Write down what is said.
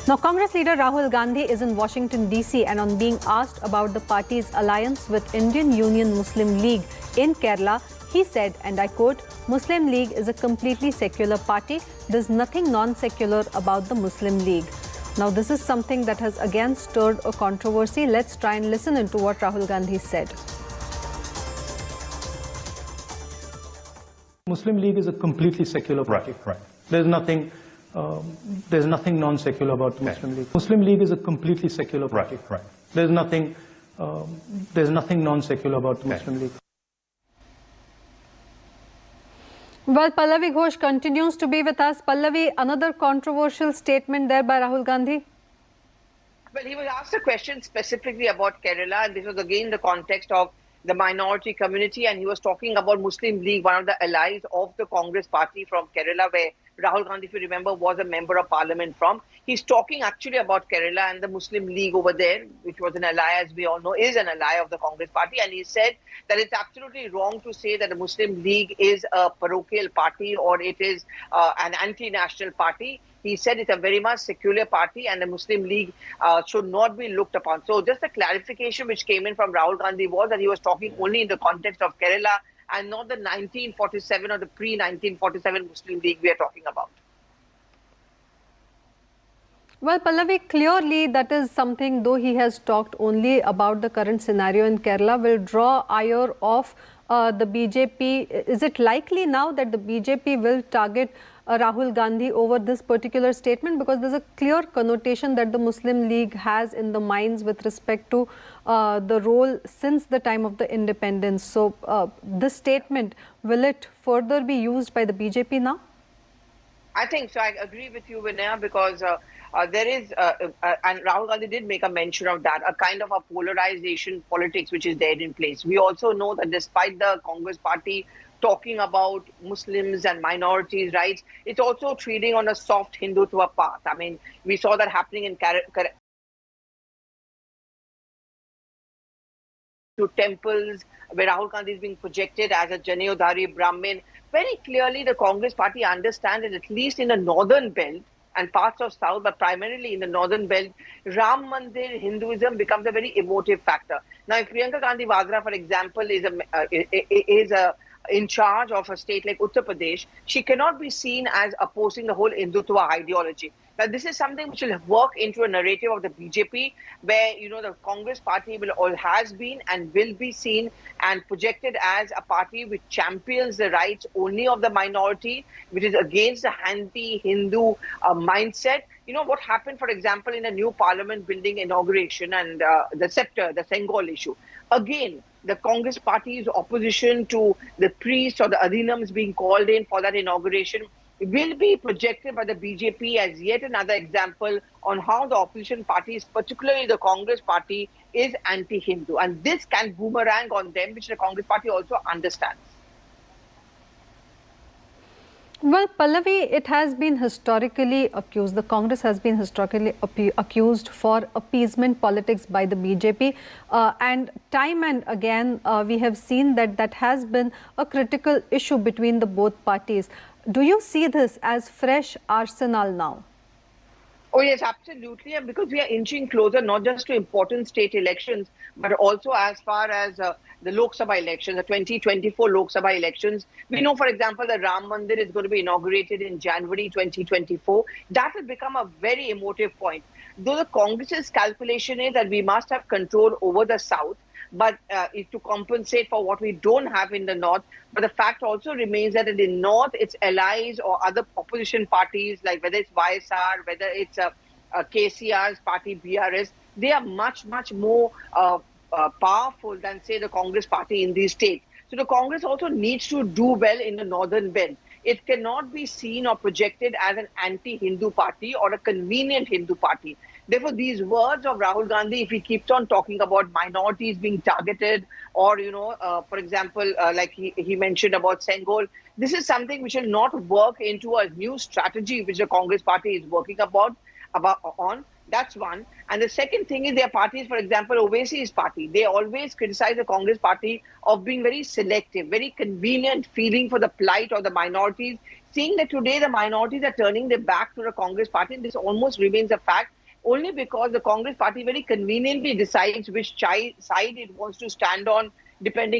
Now, Congress leader Rahul Gandhi is in Washington, D.C. and on being asked about the party's alliance with Indian Union Muslim League in Kerala, he said, and I quote, "Muslim League is a completely secular party. There's nothing non-secular about the Muslim League." Now, this is something that has again stirred a controversy. Let's try and listen into what Rahul Gandhi said. Muslim League is a completely secular party. Right. There's nothing non-secular about the Muslim League. Muslim League is a completely secular party. Right. There's nothing non-secular about the Muslim League. Well, Pallavi Ghosh continues to be with us. Pallavi, another controversial statement there by Rahul Gandhi. Well, he was asked a question specifically about Kerala, and this was again the context of the minority community, and he was talking about Muslim League, one of the allies of the Congress party from Kerala, where Rahul Gandhi, if you remember, was a member of parliament from. He's talking actually about Kerala and the Muslim League over there, which was an ally, as we all know, is an ally of the Congress party. And he said that it's absolutely wrong to say that the Muslim League is a parochial party or it is an anti-national party. He said it's a very much secular party and the Muslim League should not be looked upon. So just a clarification which came in from Rahul Gandhi was that he was talking only in the context of Kerala and not the 1947 or the pre-1947 Muslim League we are talking about. Well, Pallavi, clearly that is something, though he has talked only about the current scenario in Kerala, will draw ire of the BJP. Is it likely now that the BJP will target Rahul Gandhi over this particular statement? Because there's a clear connotation that the Muslim League has in the minds with respect to the role since the time of the independence. So this statement, will it further be used by the BJP now? I think so. I agree with you, Vinaya, because there is, and Rahul Gandhi did make a mention of that, a kind of a polarization politics which is there in place. We also know that despite the Congress party talking about Muslims and minorities' rights, it's also treading on a soft Hindutva path. I mean, we saw that happening in to temples where Rahul Gandhi is being projected as a Janayodhari Brahmin. Very clearly, the Congress party understands that at least in the northern belt and parts of south, but primarily in the northern belt, Ram Mandir Hinduism becomes a very emotive factor. Now, if Priyanka Gandhi Vadra, for example, is in charge of a state like Uttar Pradesh, she cannot be seen as opposing the whole Hindutva ideology. Now, this is something which will work into a narrative of the BJP, where, you know, the Congress party has been and will be seen and projected as a party which champions the rights only of the minority, which is against the anti-Hindu mindset. You know what happened, for example, in a new parliament building inauguration and the scepter, the Sengol issue. Again, the Congress party's opposition to the priests or the adhinams being called in for that inauguration will be projected by the BJP as yet another example on how the opposition parties, particularly the Congress party, is anti-Hindu. And this can boomerang on them, which the Congress party also understands. Well, Pallavi, it has been historically accused, the Congress has been historically accused for appeasement politics by the BJP. And time and again, we have seen that has been a critical issue between the both parties. Do you see this as fresh arsenal now? Oh, yes, absolutely. And because we are inching closer, not just to important state elections, but also as far as the Lok Sabha elections, the 2024 Lok Sabha elections. We know, for example, that Ram Mandir is going to be inaugurated in January 2024. That will become a very emotive point. Though the Congress's calculation is that we must have control over the South, but to compensate for what we don't have in the North. But the fact also remains that in the North, its allies or other opposition parties, like whether it's YSR, whether it's KCR's party, BRS, they are much, much more powerful than, say, the Congress party in these states. So the Congress also needs to do well in the northern belt. It cannot be seen or projected as an anti-Hindu party or a convenient Hindu party. Therefore, these words of Rahul Gandhi, if he keeps on talking about minorities being targeted or, you know, for example, like he mentioned about Sengol, this is something which will not work into a new strategy which the Congress party is working on. That's one. And the second thing is their parties, for example, Owaisi's party, they always criticize the Congress party of being very selective, very convenient, feeling for the plight of the minorities, seeing that today the minorities are turning their back to the Congress party, and this almost remains a fact only because the Congress party very conveniently decides which side it wants to stand on, depending